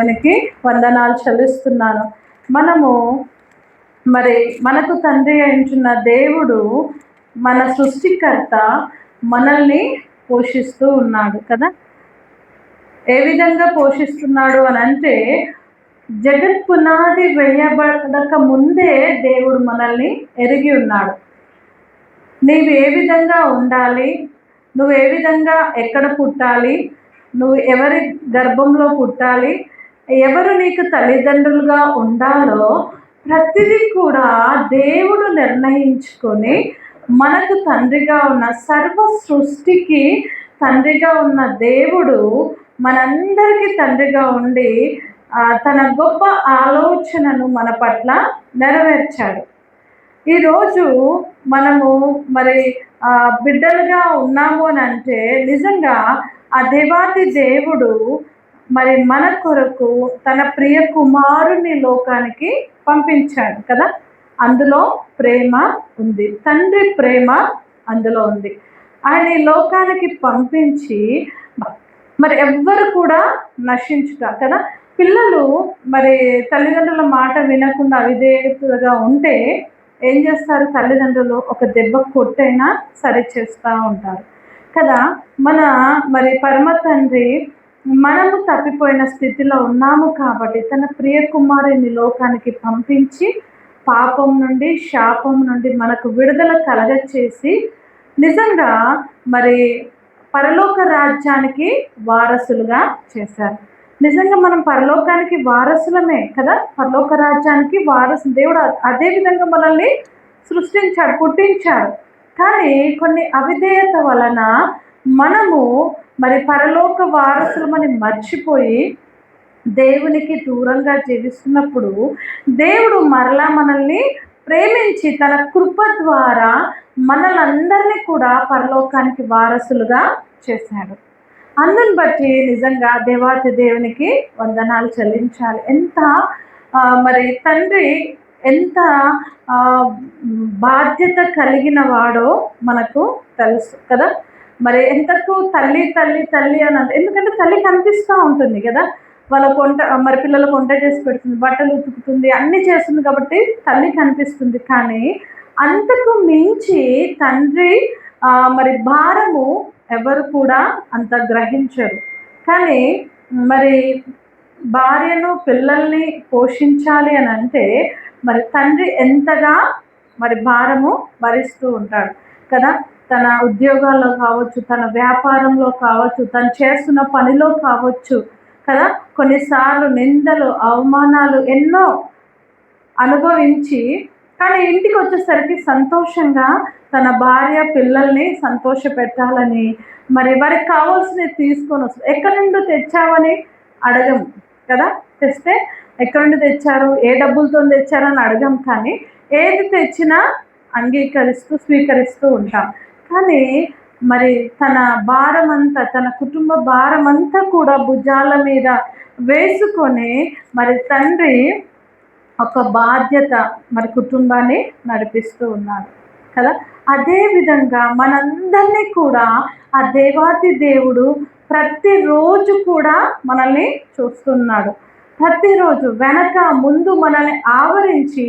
దేవునికి వందనాలు చెల్లిస్తున్నాను. మనము మనకు తండ్రి అయిన దేవుడు మన సృష్టికర్త మనల్ని పోషిస్తూ ఉన్నాడు కదా. ఏ విధంగా పోషిస్తున్నాడు అని అంటే, జగత్ పునాది వేయబడక ముందే దేవుడు మనల్ని ఎరిగి ఉన్నాడు. నీవు ఏ విధంగా ఉండాలి, నువ్వు ఏ విధంగా ఎక్కడ పుట్టాలి, నువ్వు ఎవరి గర్భంలో పుట్టాలి, ఎవరు నీకు తల్లిదండ్రులుగా ఉండాలో ప్రతిదీ కూడా దేవుడు నిర్ణయించుకొని మనకు తండ్రిగా ఉన్న సర్వ సృష్టికి తండ్రిగా ఉన్న దేవుడు మనందరికీ తండ్రిగా ఉండి తన గొప్ప ఆలోచనను మన పట్ల నెరవేర్చాడు. ఈరోజు మనము బిడ్డలుగా ఉన్నాము అని అంటే నిజంగా ఆ దేవాది దేవుడు మన కొరకు తన ప్రియ కుమారుని లోకానికి పంపించాడు కదా. అందులో ప్రేమ ఉంది, తండ్రి ప్రేమ అందులో ఉంది. ఆయన ఈ లోకానికి పంపించి ఎవ్వరు కూడా నశించుట కదా. పిల్లలు తల్లిదండ్రుల మాట వినకుండా అవిధేయతగా ఉంటే ఏం చేస్తారు? తల్లిదండ్రులు ఒక దెబ్బ కొట్టైనా సరి చేస్తూ ఉంటారు కదా. పరమ తండ్రి మనము తప్పిపోయిన స్థితిలో ఉన్నాము కాబట్టి తన ప్రియ కుమారుని లోకానికి పంపించి పాపం నుండి శాపం నుండి మనకు విడుదల కలగచేసి నిజంగా పరలోక రాజ్యానికి వారసులుగా చేశారు. నిజంగా మనం పరలోకానికి వారసులమే కదా. పరలోక రాజ్యానికి వారసు దేవుడు అదే విధంగా మనల్ని సృష్టించాడు, పుట్టించాడు. కానీ కొన్ని అవిధేయత వలన మనము పరలోక వారసులమని మర్చిపోయి దేవునికి దూరంగా జీవిస్తున్నప్పుడు దేవుడు మరలా మనల్ని ప్రేమించి తన కృప ద్వారా మనలందరినీ కూడా పరలోకానికి వారసులుగా చేశాడు. అందుని బట్టి నిజంగా దేవాతి దేవునికి వందనాలు చెల్లించాలి. ఎంత తండ్రి ఎంత బాధ్యత కలిగిన వాడో మనకు తెలుసు కదా. ఎంతకు తల్లి తల్లి తల్లి అని ఎందుకంటే తల్లి కనిపిస్తూ ఉంటుంది కదా. వాళ్ళ పిల్లలకు వంట చేసి పెడుతుంది, బట్టలు ఉతుకుతుంది, అన్నీ చేస్తుంది కాబట్టి తల్లి కనిపిస్తుంది. కానీ అంతకు మించి తండ్రి భారము ఎవరు కూడా అంత గ్రహించరు. కానీ భార్యను పిల్లల్ని పోషించాలి అని అంటే తండ్రి ఎంతగా భారము భరిస్తూ ఉంటాడు కదా. తన ఉద్యోగాల్లో కావచ్చు, తన వ్యాపారంలో కావచ్చు, తను చేస్తున్న పనిలో కావచ్చు కదా. కొన్నిసార్లు నిందలు అవమానాలు ఎన్నో అనుభవించి కానీ ఇంటికి వచ్చేసరికి సంతోషంగా తన భార్య పిల్లల్ని సంతోష పెట్టాలని వారికి కావాల్సినవి తీసుకొని వస్తుంది. ఎక్కడి నుండి తెచ్చావని అడగం కదా. తెస్తే ఎక్కడి నుండి తెచ్చారు, ఏ డబ్బులతో తెచ్చారని అడగం. కానీ ఏది తెచ్చినా అంగీకరిస్తూ స్వీకరిస్తూ ఉంటాం. కానీ తన భారమంతా, తన కుటుంబ భారమంతా కూడా భుజాల మీద వేసుకొని తండ్రి ఒక బాధ్యత కుటుంబాన్ని నడిపిస్తూ ఉన్నాడు కదా. అదేవిధంగా మనందరినీ కూడా ఆ దేవాతి దేవుడు ప్రతిరోజు కూడా మనల్ని చూస్తున్నాడు. ప్రతిరోజు వెనక ముందు మనల్ని ఆవరించి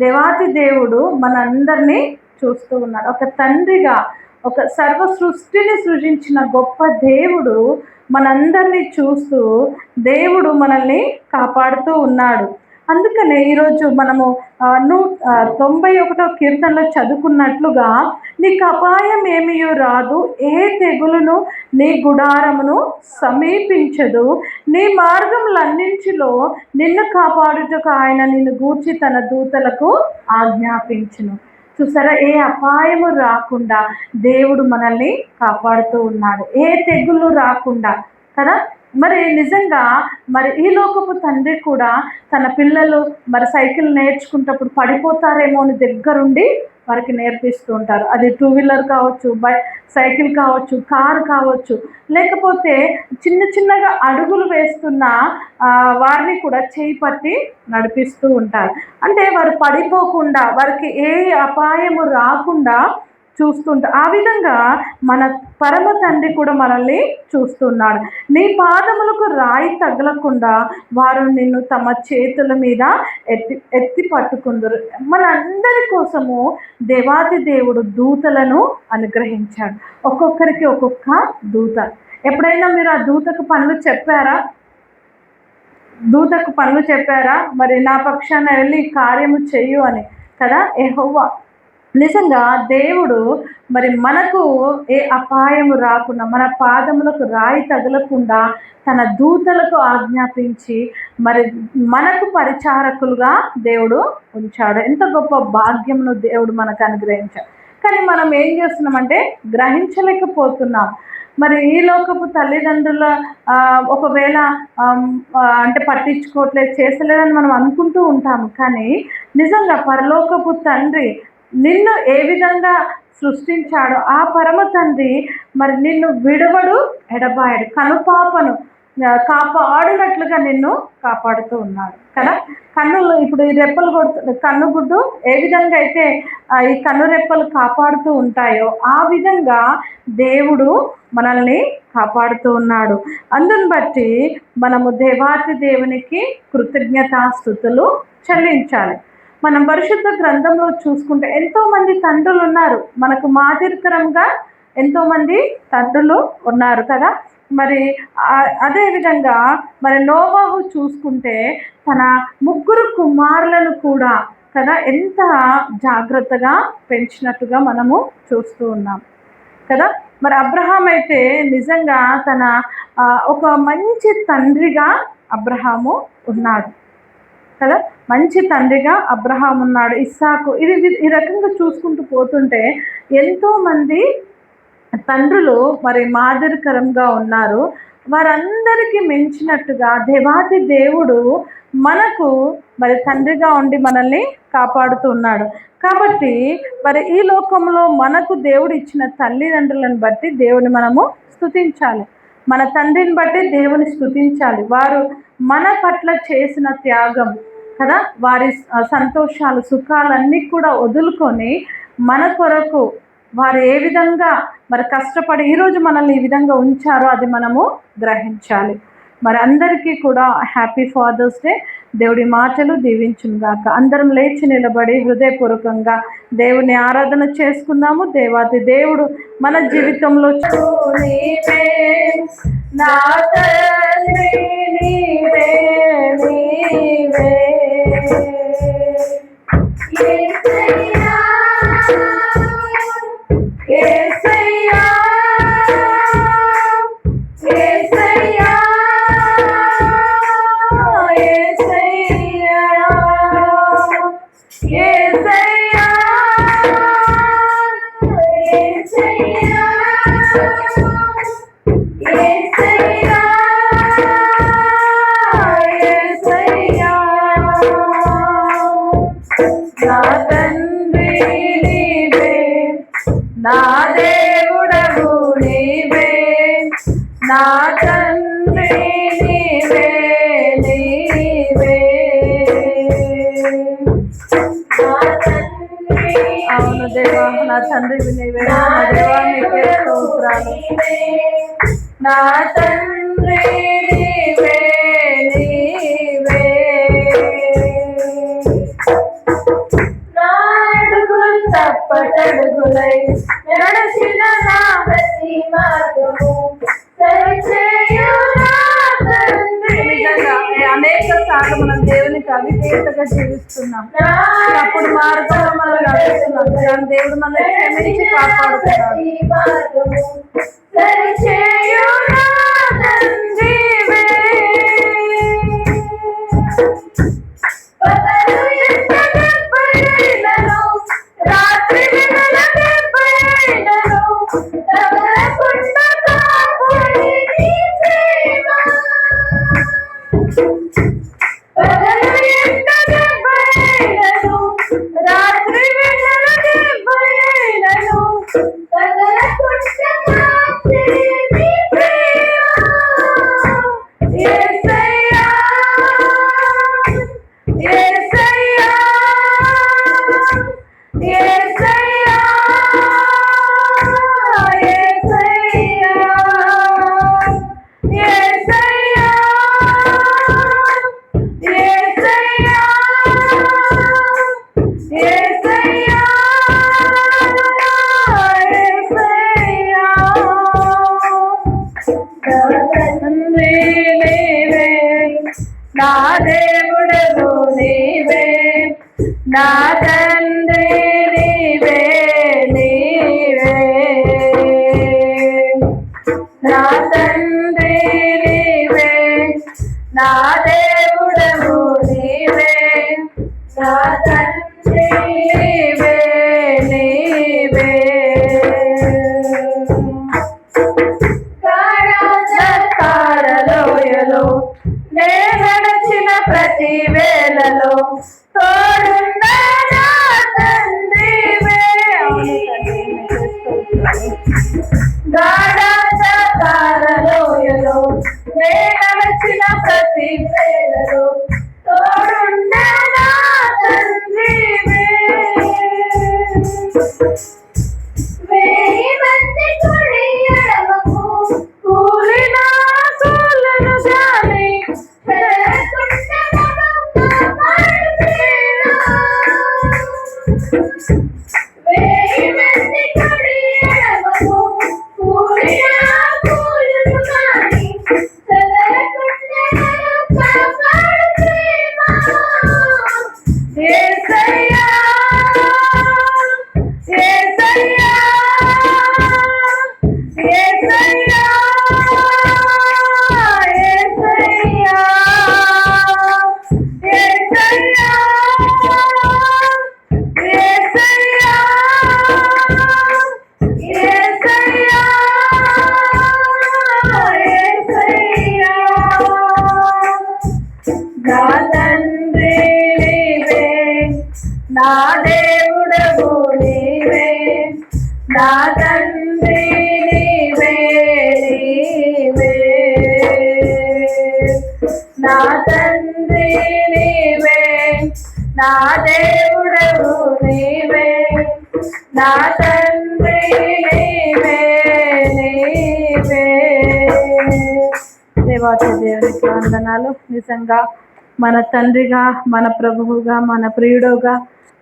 దేవాతి దేవుడు మనందరినీ చూస్తూ ఉన్నాడు. ఒక తండ్రిగా, ఒక సర్వ సృష్టిని సృజించిన గొప్ప దేవుడు మనందరినీ చూస్తూ దేవుడు మనల్ని కాపాడుతూ ఉన్నాడు. అందుకనే ఈరోజు మనము 91వ కీర్తనలో చదువుకున్నట్లుగా నీకు అపాయం ఏమీ రాదు, ఏ తెగులును నీ గుడారమును సమీపించదు, నీ మార్గములన్నింటిలో నిన్ను కాపాడుటకు ఆయన నిన్ను గూర్చి తన దూతలకు ఆజ్ఞాపించును. చూసారా, ఏ అపాయము రాకుండా దేవుడు మనల్ని కాపాడుతూ ఉన్నాడు, ఏ తెగులు రాకుండా కదా. నిజంగా ఈ లోకపు తండ్రి కూడా తన పిల్లలు సైకిల్ నేర్చుకుంటప్పుడు పడిపోతారేమో అని దగ్గరుండి వారికి నేర్పిస్తూ ఉంటారు. అది 2 వీలర్ కావచ్చు, సైకిల్ కావచ్చు, కారు కావచ్చు, లేకపోతే చిన్న చిన్నగా అడుగులు వేస్తున్న వారిని కూడా చేయి పట్టి నడిపిస్తూ ఉంటారు. అంటే వారు పడిపోకుండా, వారికి ఏ అపాయము రాకుండా చూస్తుంటా. ఆ విధంగా మన పరమ తండ్రి కూడా మనల్ని చూస్తున్నాడు. నీ పాదములకు రాయి తగలకుండా వారు నిన్ను తమ చేతుల మీద ఎత్తి పట్టుకుందరు. మనందరి కోసము దేవాతి దేవుడు దూతలను అనుగ్రహించాడు. ఒక్కొక్కరికి ఒక్కొక్క దూత. ఎప్పుడైనా మీరు ఆ దూతకు పనులు చెప్పారా? మరి నా పక్షాన వెళ్ళి కార్యము చెయ్యు అని కదా. యెహోవా నిజంగా దేవుడు మరి మనకు ఏ అపాయము రాకుండా, మన పాదములకు రాయి తగలకుండా తన దూతలకు ఆజ్ఞాపించి మరి మనకు పరిచారకులుగా దేవుడు ఉంచాడు. ఎంత గొప్ప భాగ్యమును దేవుడు మనకు అనుగ్రహించాడు. కానీ మనం ఏం చేస్తున్నామంటే గ్రహించలేకపోతున్నాం. మరి ఈ లోకపు తల్లిదండ్రుల ఒకవేళ అంటే పట్టించుకోవట్లేదు, చేసలేదని మనం అనుకుంటూ ఉంటాము. కానీ నిజంగా పరలోకపు తండ్రి నిన్ను ఏ విధంగా సృష్టించాడో ఆ పరమ తండ్రి మరి నిన్ను విడవడు, ఎడబాయడు. కనుపాపను కాపాడినట్లుగా నిన్ను కాపాడుతూ ఉన్నాడు కదా. కన్నులు ఇప్పుడు ఈ రెప్పలు కన్నుగుడ్డు ఏ విధంగా అయితే ఈ కన్ను రెప్పలు కాపాడుతూ ఉంటాయో ఆ విధంగా దేవుడు మనల్ని కాపాడుతూ ఉన్నాడు. అందుని బట్టి మనము దేవాతి దేవునికి కృతజ్ఞతాస్తుతులు చెల్లించాలి. మనం పరిశుద్ధ గ్రంథంలో చూసుకుంటే ఎంతోమంది తండ్రులు ఉన్నారు, మనకు మాదిరికరంగా ఎంతోమంది తండ్రులు ఉన్నారు కదా. మరి అదేవిధంగా మరి నోవాహు చూసుకుంటే తన 3 కుమారులను కూడా కదా ఎంత జాగ్రత్తగా పెంచినట్టుగా మనము చూస్తూ ఉన్నాం కదా. మరి అబ్రహాం అయితే నిజంగా తన ఒక మంచి తండ్రిగా అబ్రహాము ఉన్నాడు కదా. మంచి తండ్రిగా అబ్రహాం ఉన్నాడు. ఇస్సాకు ఈ రకంగా చూసుకుంటూ పోతుంటే ఎంతోమంది తండ్రులు మరి మాదిరికరంగా ఉన్నారు. వారందరికీ మించినట్టుగా దేవాతి దేవుడు మనకు మరి తండ్రిగా ఉండి మనల్ని కాపాడుతూ ఉన్నాడు. కాబట్టి మరి ఈ లోకంలో మనకు దేవుడు ఇచ్చిన తల్లిదండ్రులను బట్టి దేవుని మనము స్తుతించాలి. మన తండ్రిని బట్టి దేవుని స్తుతించాలి. వారు మన పట్ల చేసిన త్యాగం కదా, వారి సంతోషాలు సుఖాలన్నీ కూడా వదులుకొని మన కొరకు వారు ఏ విధంగా మరి కష్టపడి ఈరోజు మనల్ని ఈ విధంగా ఉంచారో అది మనము గ్రహించాలి. మరి అందరికీ కూడా హ్యాపీ ఫాదర్స్ డే. దేవుడి మాటలు దీవించును గాక. అందరం లేచి నిలబడి హృదయపూర్వకంగా దేవుని ఆరాధన చేసుకుందాము. దేవాతి దేవుడు మన జీవితంలో నీవే నా తండ్రి, నీవే నీవే యేసయ్యా, యేసయ్యా, యేసయ్యా, యేసయ్యా, యేసయ్యా, యేసయ్యా, యేసయ్యా, నా తండ్రి నీవే, నా దేవుడవు నీవే, నా తండ్రి నీవే నీవే, నా తండ్రి. అవును దేవా, నా తండ్రి నీవే. నా దేవా నీకే స్తోత్రాలు. నా తండ్రి నీవే నీవే, నా అడుగులు తప్పటడుగులై నడచిన నా ప్రతి మార్గము సరిచేయు నా తండ్రి. అనేక సార్లు మనం దేవునికి అవిధేయతగా జీవిస్తున్నాం. అప్పుడు మార్గంలో మనం నడుస్తున్నాం కానీ దేవుడు మనల్ని క్షమించి కాపాడుతున్నాడు. సరిచేయు నా తండ్రివే, రాత్రి వేళల దెబ్బలైనను తగలకుండా కాపాడే నీ ప్రేమ. పగలు ఎంత దెబ్బలైనను రాత్రి వేళల దెబ్బలైనను తగలకుండా కాపాడే నీ ప్రేమ. యేసయ్యా, యేసయ్యా, యేసయ్యా, నా దేవుడవు నీవే, నా తండ్రి నీవే నీవే, నా తండ్రి నీవే, నా దేవుడవు నీవే, నా తండ్రి నీవే నీవే. తారలోయలో నే నడిచిన ప్రతి వేళలో తోడున్న నా తండ్రివే. తారలోయలో నే నడిచిన ప్రతి వేళలో తోడున్న నా తండ్రివే. వేయి మంది కుడి ఎడమకు కూలిన కూలను గాని వేయి మంది కుడి ఎడమకు కూలిన కూలను గాని కాపాడు ప్రేమ. యేసయ్యా యేసయ్యా యేసయ్యా యేసయ్యా యేసయ్యా యేసయ్యా యేసయ్యా యేసయ్యా. నా తండ్రి నీవే, నా దేవుడవు నీవే, నా తండ్రి నీవే నీవే, నా తండ్రి నీవే, నా దేవుడవు నీవే, నా తండ్రి నీవే నీవే. దేవాతి దేవునికి వందనాలు. నిజంగా మన తండ్రిగా, మన ప్రభువుగా, మన ప్రియుడుగా,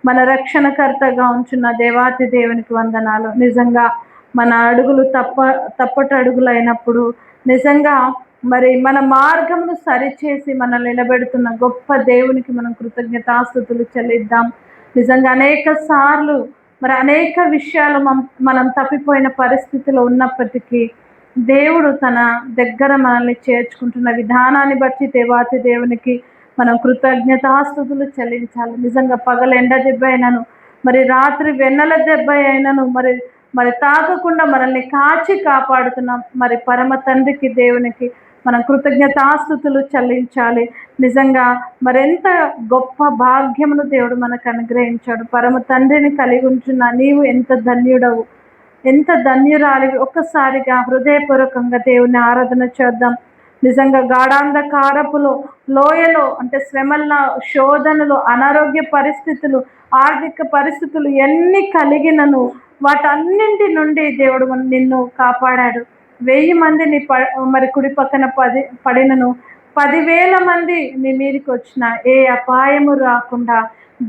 మన రక్షణకర్తగా ఉంచున్న దేవాతి దేవునికి వందనాలు. నిజంగా మన అడుగులు తప్పటి అడుగులు అయినప్పుడు నిజంగా మరి మన మార్గమును సరిచేసి మనల్ని నిలబెడుతున్న గొప్ప దేవునికి మనం కృతజ్ఞతాస్తుతులు చెల్లిద్దాం. నిజంగా అనేక సార్లు మరి అనేక విషయాలు మనం తప్పిపోయిన పరిస్థితిలో ఉన్నప్పటికీ దేవుడు తన దగ్గర మనల్ని చేర్చుకుంటున్న విధానాన్ని బట్టి దేవాతి దేవునికి మనం కృతజ్ఞతాస్తుతులు చెల్లించాలి. నిజంగా పగలు ఎండ దెబ్బ అయినను, మరి రాత్రి వెన్నెల దెబ్బ అయినను మరి తాకకుండా మనల్ని కాచి కాపాడుతున్నాం మరి పరమ తండ్రికి దేవునికి మనం కృతజ్ఞతాస్తుతులు చెల్లించాలి. నిజంగా మరెంత గొప్ప భాగ్యమును దేవుడు మనకు అనుగ్రహించాడు. పరమ తండ్రిని కలిగి ఉంటున్న నీవు ఎంత ధన్యుడవు, ఎంత ధన్యురాలివి. ఒక్కసారిగా హృదయపూర్వకంగా దేవుని ఆరాధన చేద్దాం. నిజంగా గాఢాంధకారపులో లోయలో అంటే శ్రమల శోధనలు, అనారోగ్య పరిస్థితులు, ఆర్థిక పరిస్థితులు ఎన్ని కలిగినను వాటన్నింటి నుండి దేవుడు నిన్ను కాపాడాడు. 1000 మంది నీ మరి కుడి పక్కన పడినను 10,000 మంది నీ మీదకి వచ్చిన ఏ అపాయము రాకుండా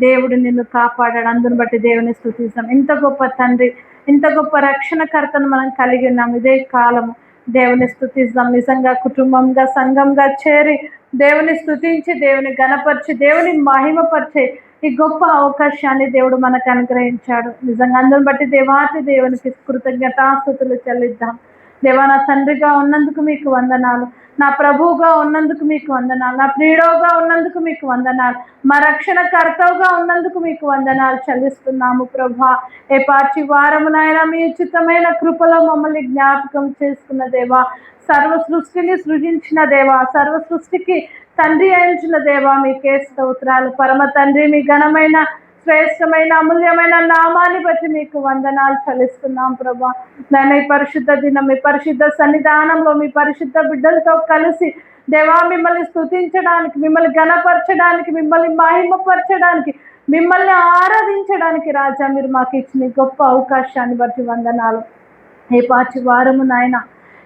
దేవుడు నిన్ను కాపాడాడు. అందుని బట్టి దేవుని స్తుతిస్తాం. ఇంత గొప్ప తండ్రి, ఇంత గొప్ప రక్షణకర్తను మనం కలిగి ఉన్నాం. ఇదే కాలము దేవుని స్తుతిస్తాం. నిజంగా కుటుంబంగా, సంఘంగా చేరి దేవుని స్తుతించి, దేవుని గణపరిచి, దేవుని మహిమపరిచే ఈ గొప్ప అవకాశాన్ని దేవుడు మనకు అనుగ్రహించాడు. నిజంగా అందుని బట్టి దేవాతి దేవునికి కృతజ్ఞతాస్తుతులు చెల్లిద్దాం. దేవా, నా తండ్రిగా ఉన్నందుకు మీకు వందనాలు, నా ప్రభువుగా ఉన్నందుకు మీకు వందనాలు, నా ప్రియుడుగా ఉన్నందుకు మీకు వందనాలు, మా రక్షణకర్తవుగా ఉన్నందుకు మీకు వందనాలు చెల్లిస్తున్నాము ప్రభా. ఏ పాచి వారమునైనా మీ ఉచితమైన కృపలో మమ్మల్ని జ్ఞాపకం చేసుకున్న దేవా, సర్వ సృష్టిని సృజించిన దేవా, సర్వ సృష్టికి తండ్రి అయిన దేవా, మీకే స్తోత్రాలు. పరమ తండ్రి, మీ ఘనమైన శ్రేష్టమైన అమూల్యమైన నామాన్ని బట్టి మీకు వందనాలు చెల్లిస్తున్నాం ప్రభా. నేను ఈ పరిశుద్ధ దినం, మీ పరిశుద్ధ సన్నిధానంలో మీ పరిశుద్ధ బిడ్డలతో కలిసి దేవా మిమ్మల్ని స్తుతించడానికి, మిమ్మల్ని ఘనపరచడానికి, మిమ్మల్ని మహిమపరచడానికి, మిమ్మల్ని ఆరాధించడానికి రాజా మీరు మాకు ఇచ్చిన గొప్ప అవకాశాన్ని బట్టి వందనాలు. ఏ పాచి వారము నాయన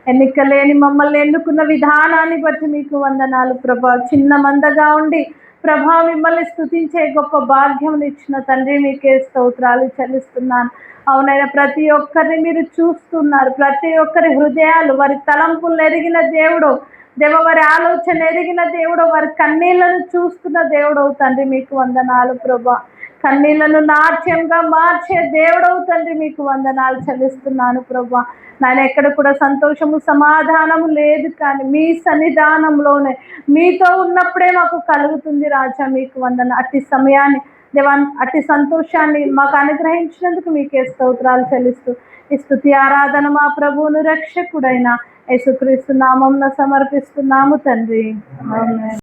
ఎన్నికలేని మమ్మల్ని ఎన్నుకున్న విధానాన్ని బట్టి మీకు వందనాలు ప్రభా. చిన్న మందగా ఉండి ప్రభా మిమ్మల్ని స్తుతించే గొప్ప భాగ్యం ఇచ్చిన తండ్రి, మీకే స్తోత్రాలు చెల్లిస్తున్నాను. అవునైనా ప్రతి ఒక్కరిని మీరు చూస్తున్నారు, ప్రతి ఒక్కరి హృదయాలు, వారి తలంపులు ఎరిగిన దేవుడు, దేవ వారి ఆలోచన ఎరిగిన దేవుడు, వారి కన్నీళ్లను చూస్తున్న దేవుడవు తండ్రి మీకు వందనాలు ప్రభా. కన్నీళ్లను నాట్యంగా మార్చే దేవుడవు తండ్రి మీకు వందనాలు చెల్లిస్తున్నాను ప్రభా. నాయన ఎక్కడ కూడా సంతోషము సమాధానము లేదు, కానీ మీ సన్నిధానంలోనే మీతో ఉన్నప్పుడే మాకు కలుగుతుంది రాజా. మీకు వందన అట్టి సమయాన్ని దేవా, అట్టి సంతోషాన్ని మాకు అనుగ్రహించినందుకు మీకే స్తోత్రాలు చెల్లిస్తూ ఈ స్తుతి ఆరాధన మా ప్రభువును రక్షకుడైన యేసుక్రీస్తు నామమున సమర్పిస్తున్నాము తండ్రి. ఆమేన్.